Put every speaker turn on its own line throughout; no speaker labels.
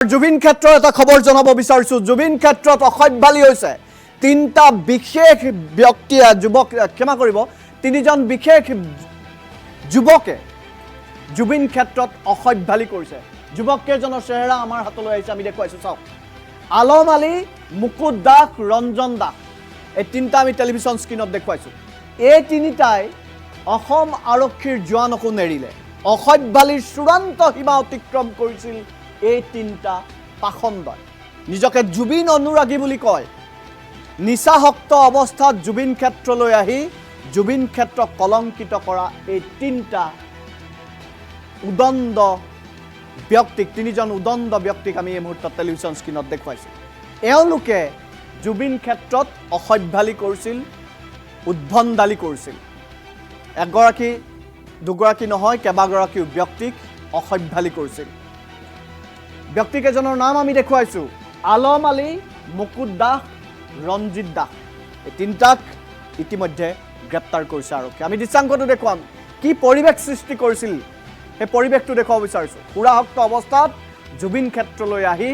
জুবিন ক্ষেত্ৰৰ এটা খবৰ জনাব বিচাৰিছো। জুবিন ক্ষেত্ৰত অসভ্যালি হৈছে তিনিটা বিশেষ ব্যক্তিয়ে যুৱক ক্ষমা কৰিব তিনিজন বিশেষ যুৱকে জুবিন ক্ষেত্ৰত অসভ্যালি কৰিছে। যুৱককেইজনৰ চেহেৰা আমাৰ হাতলৈ আহিছে, আমি দেখুৱাইছো চাওক। আলম আলী, মুকুট দাস, ৰঞ্জন দাস, এই তিনিটা আমি টেলিভিছন স্ক্ৰীণত দেখুৱাইছো। এই তিনিটাই অসম আৰক্ষীৰ জোৱানকো নেৰিলে, অসভ্যালিৰ চূড়ান্ত সীমা অতিক্ৰম কৰিছিল। এই তিনিটা পাখণ্ডই নিজকে জুবিন অনুৰাগী বুলি কয়। নিচাসক্ত অৱস্থাত জুবিন ক্ষেত্ৰলৈ আহি জুবিন ক্ষেত্ৰক কলংকিত কৰা এই তিনিটা উদণ্ড ব্যক্তিক, তিনিজন উদণ্ড ব্যক্তিক আমি এই মুহূৰ্তত টেলিভিছন স্ক্ৰীণত দেখুৱাইছোঁ। এওঁলোকে জুবিন ক্ষেত্ৰত অসভ্যালি কৰিছিল, উদ্ভণ্ডালি কৰিছিল। এগৰাকী দুগৰাকী নহয়, কেইবাগৰাকীও ব্যক্তিক অসভ্যালি কৰিছিল। ব্যক্তিকেইজনৰ নাম আমি দেখুৱাইছোঁ। আলম আলী, মুকুট দাস, ৰঞ্জিত দাস, এই তিনিটাক ইতিমধ্যে গ্ৰেপ্তাৰ কৰিছে আৰক্ষী। আমি দৃশ্যাংকটো দেখুৱাম, কি পৰিৱেশ সৃষ্টি কৰিছিল সেই পৰিৱেশটো দেখুৱাব বিচাৰিছোঁ। সুৰাসক্ত অৱস্থাত জুবিন ক্ষেত্ৰলৈ আহি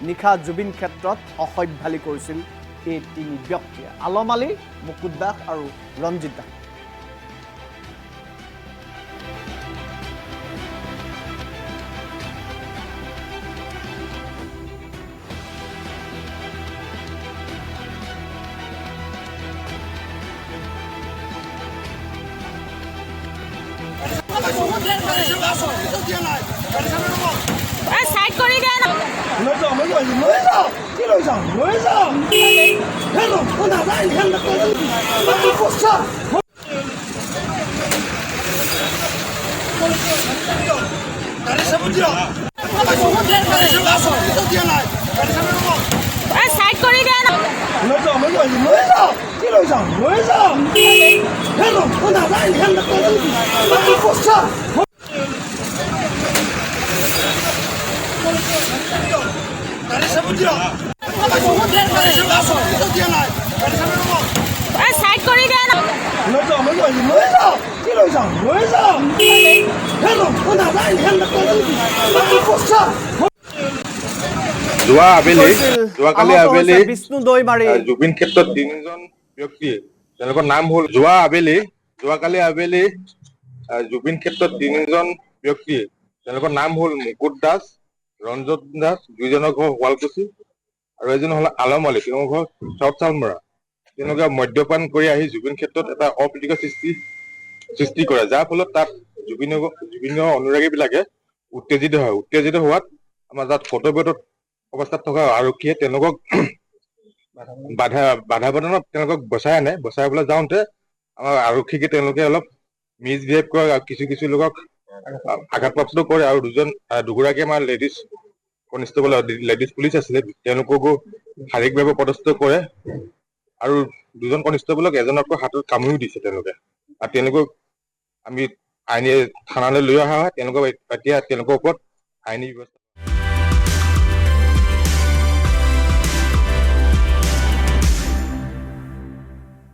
নিশা জুবিন ক্ষেত্ৰত অসভ্যালি কৰিছিল এই তিনি ব্যক্তিয়ে, আলম আলী, মুকুট দাস আৰু ৰঞ্জিত দাস।
সাইড কৰি দে না সাইড কৰি দে না সাইড কৰি দে না
যোৱাকালি আবেলি
বিষ্ণু দৈমাৰী
জুবিন ক্ষেত্ৰত তিনিজন ব্যক্তি, তেওঁলোকৰ নাম হ'ল যোৱাকালি আবেলি জুবিন ক্ষেত্ৰত তিনিজন ব্যক্তি, তেওঁলোকৰ নাম হ'ল মুকুট দাস, ৰঞ্জন দাস, দুইজনৰ ঘৰ শুৱালকুছি আৰু এজন হ'ল আলম আলী, তেওঁৰ ঘৰ চাউথ চালমৰা। তেওঁলোকে মদ্যপান কৰি আহি জুবিন ক্ষেত্ৰত এটা অপ্ৰীতিকৰ সৃষ্টি কৰে, যাৰ ফলত তাত জুবিনৰ অনুৰাগীবিলাকে উত্তেজিত হয়। উত্তেজিত হোৱাত আমাৰ তাত কৰ্তব্যৰত অৱস্থাত থকা আৰক্ষীয়ে তেওঁলোকক বাধা প্ৰদানত তেওঁলোকক বচাই আনে। বচাবলৈ যাওঁতে আমাৰ আৰক্ষীকে তেওঁলোকে অলপ মিছবিহেভ কৰে আৰু কিছু লোকক আঘাতপ্ৰাপ্ত কৰে আৰু দুগৰাকী আমাৰ লেডিজ কনষ্টেবল, লেডিজ পুলিচ আছিলে, তেওঁলোককো শাৰীৰিকভাৱে পদস্থ কৰে আৰু দুজন কনষ্টেবলক এজনকৈ হাতত কামুৰিও দিছে তেওঁলোকে। আৰু তেওঁলোকক আমি আইনী থানালৈ লৈ অহা হয়। তেওঁলোকৰ এতিয়া তেওঁলোকৰ ওপৰত আইনী ব্যৱস্থা